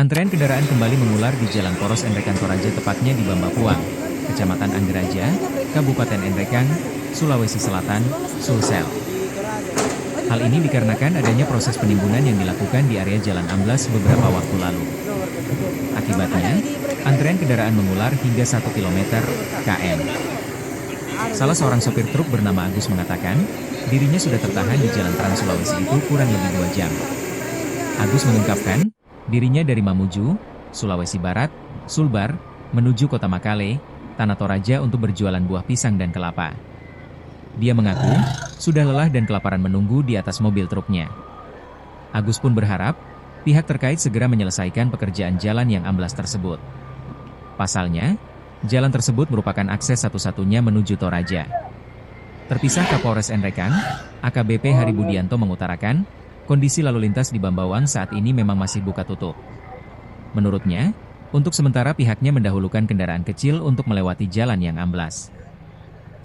Antrean kendaraan kembali mengular di Jalan Poros Enrekan Toraja tepatnya di Bambapuang, Kecamatan Anggeraja, Kabupaten Enrekang, Sulawesi Selatan, Sulsel. Hal ini dikarenakan adanya proses penimbunan yang dilakukan di area Jalan Amblas beberapa waktu lalu. Akibatnya, antrean kendaraan mengular hingga 1 km km. Salah seorang sopir truk bernama Agus mengatakan, dirinya sudah tertahan di Jalan Trans Sulawesi itu kurang lebih 2 jam. Agus mengungkapkan, dirinya dari Mamuju, Sulawesi Barat, Sulbar, menuju kota Makale, Tanah Toraja untuk berjualan buah pisang dan kelapa. Dia mengaku, sudah lelah dan kelaparan menunggu di atas mobil truknya. Agus pun berharap, pihak terkait segera menyelesaikan pekerjaan jalan yang amblas tersebut. Pasalnya, jalan tersebut merupakan akses satu-satunya menuju Toraja. Terpisah Kapolres Enrekang, AKBP Hari Budianto mengutarakan, kondisi lalu lintas di Bambawang saat ini memang masih buka tutup. Menurutnya, untuk sementara pihaknya mendahulukan kendaraan kecil untuk melewati jalan yang amblas.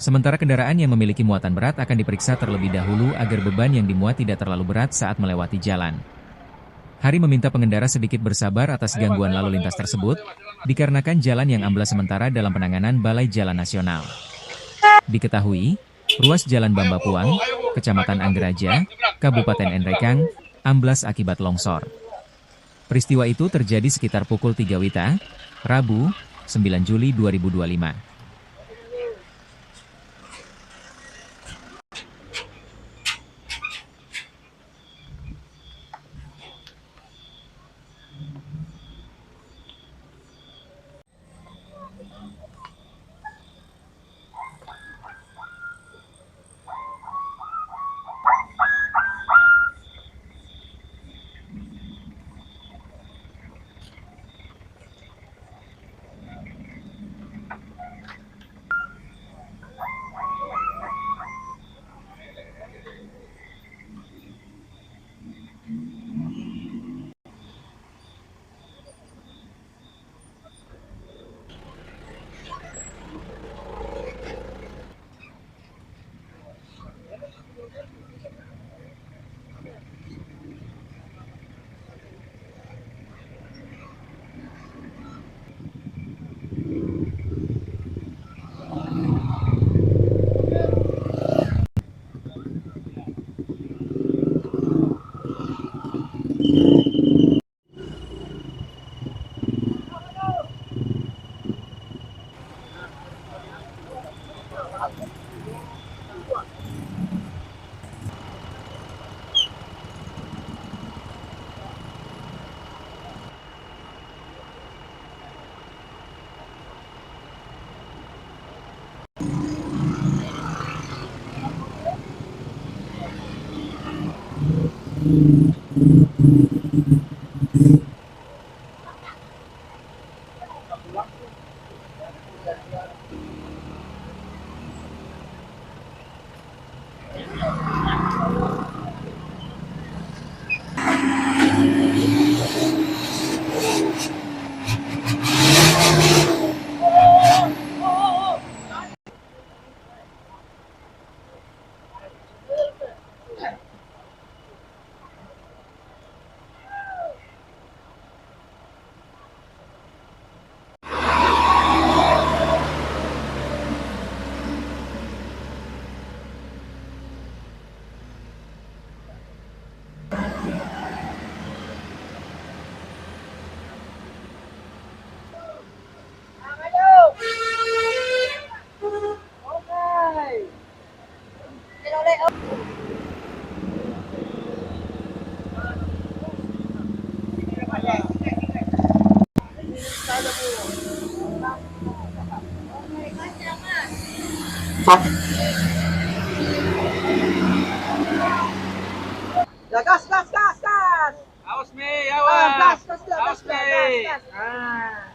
Sementara kendaraan yang memiliki muatan berat akan diperiksa terlebih dahulu agar beban yang dimuat tidak terlalu berat saat melewati jalan. Hari meminta pengendara sedikit bersabar atas gangguan lalu lintas tersebut, dikarenakan jalan yang amblas sementara dalam penanganan Balai Jalan Nasional. Diketahui, ruas Jalan Bambapuang, Kecamatan Anggeraja, Kabupaten Enrekang, amblas akibat longsor. Peristiwa itu terjadi sekitar pukul 3 WITA, Rabu, 9 Juli 2025. Ya gas, gas, gas, gas. Awas Mi, awas. Gas, gas, gas, Awas gas, Mi. gas, gas. Ah.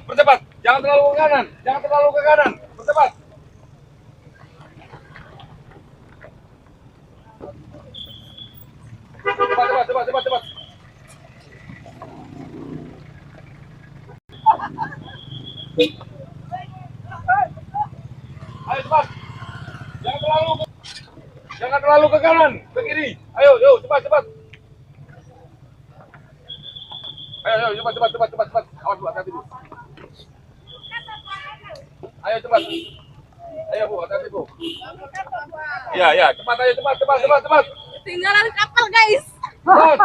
Percepat. Jangan terlalu ke kanan. Jangan terlalu ke kanan. Percepat. Cepat. Ayo cepat. Jangan terlalu ke kanan, ke kiri. Ayo, cepat. Ayo, cepat. Awas Bu, hati-hati Bu. Ayo cepat. Ayo Bu, hati-hati Bu. Iya, cepat ayo, cepat. Tinggalan kapal, guys. Cepat.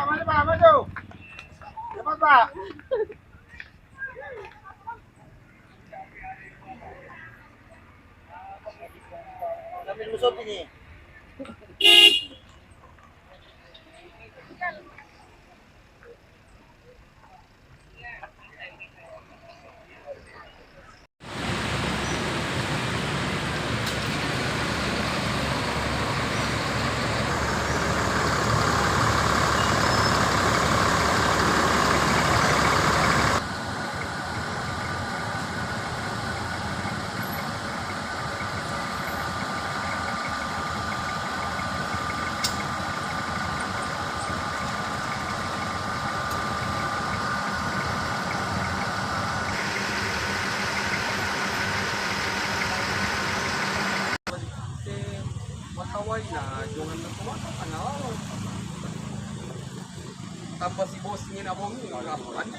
Mari Pak, maju. Cepat Pak. Sambil musuh ini. Tanpa si bos ingin abang ini ngapain?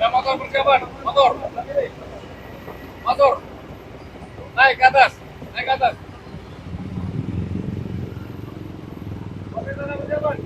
Ya motor persiapan, motor. Naik ke atas. Motor tanah persiapan.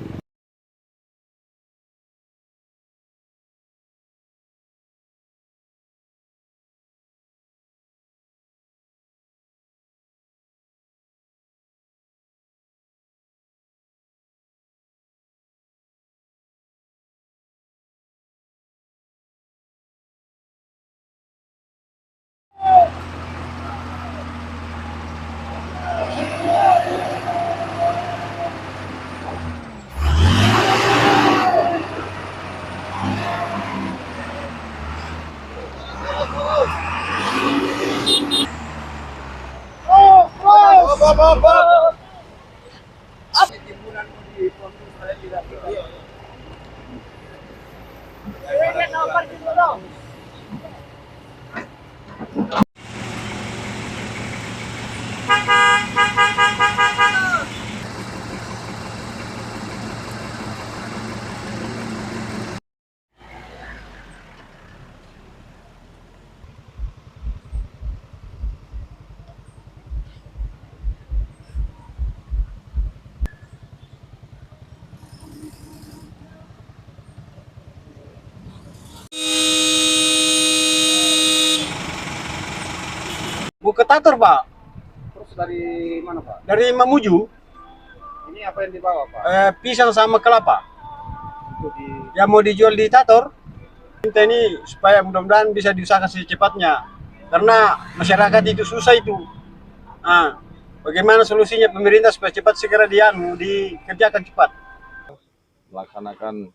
Mau ke Tator, Pak. Terus dari mana Pak? Dari Mamuju, Ini apa yang dibawa Pak? pisang sama kelapa. Itu di Yang mau dijual di Tator. Minta ini supaya mudah-mudahan bisa diusahakan secepatnya. Karena masyarakat itu susah itu. Bagaimana solusinya pemerintah supaya cepat segera dikerjakan cepat? Melaksanakan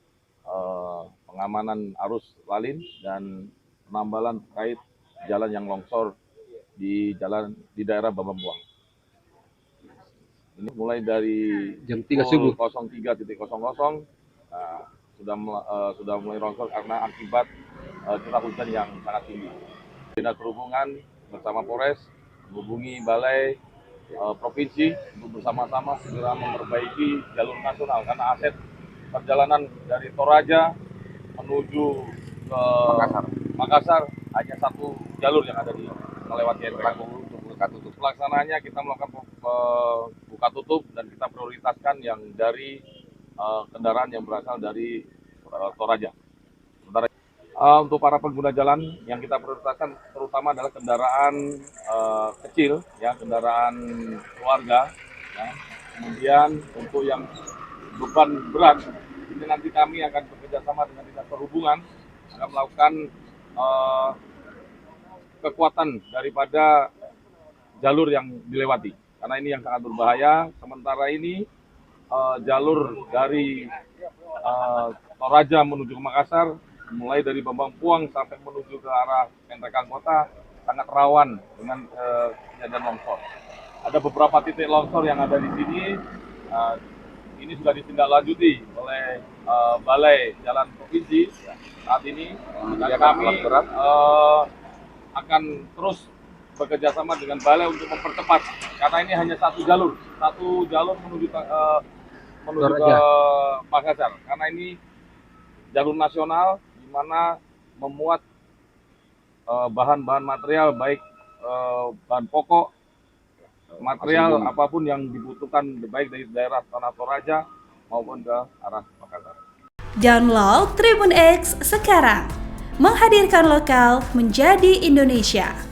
pengamanan arus lalin dan penambalan terkait jalan yang longsor di daerah Bambampuang. Ini mulai dari Jam 3 subuh. 03.00 sudah mulai longsor karena akibat curah hujan yang sangat tinggi. Dinas Perhubungan bersama Polres menghubungi Balai Provinsi untuk bersama-sama segera memperbaiki jalur nasional karena aset perjalanan dari Toraja menuju ke Makassar hanya satu jalur yang ada di melewati NRK untuk buka tutup. Pelaksanaannya kita melakukan buka tutup dan kita prioritaskan yang dari kendaraan yang berasal dari Toraja. Untuk para pengguna jalan yang kita prioritaskan terutama adalah kendaraan kecil, ya, kendaraan keluarga. Ya. Kemudian untuk yang beban berat, ini nanti kami akan bekerjasama dengan Dinas Perhubungan akan melakukan kekuatan daripada jalur yang dilewati. Karena ini yang sangat berbahaya. Sementara ini jalur dari Toraja menuju ke Makassar, mulai dari Bambampuang sampai menuju ke arah Enrekang Kota sangat rawan dengan kejadian longsor. Ada beberapa titik longsor yang ada di sini. Ini sudah ditindaklanjuti oleh Balai Jalan Provinsi saat ini. Dan kami akan terus bekerjasama dengan Balai untuk mempercepat karena ini hanya satu jalur menuju ke Makassar. Karena ini jalur nasional di mana memuat bahan-bahan material baik bahan pokok, material apapun yang dibutuhkan baik dari daerah Tanah Toraja maupun ke arah Makassar. Download Tribun X sekarang, menghadirkan lokal menjadi Indonesia.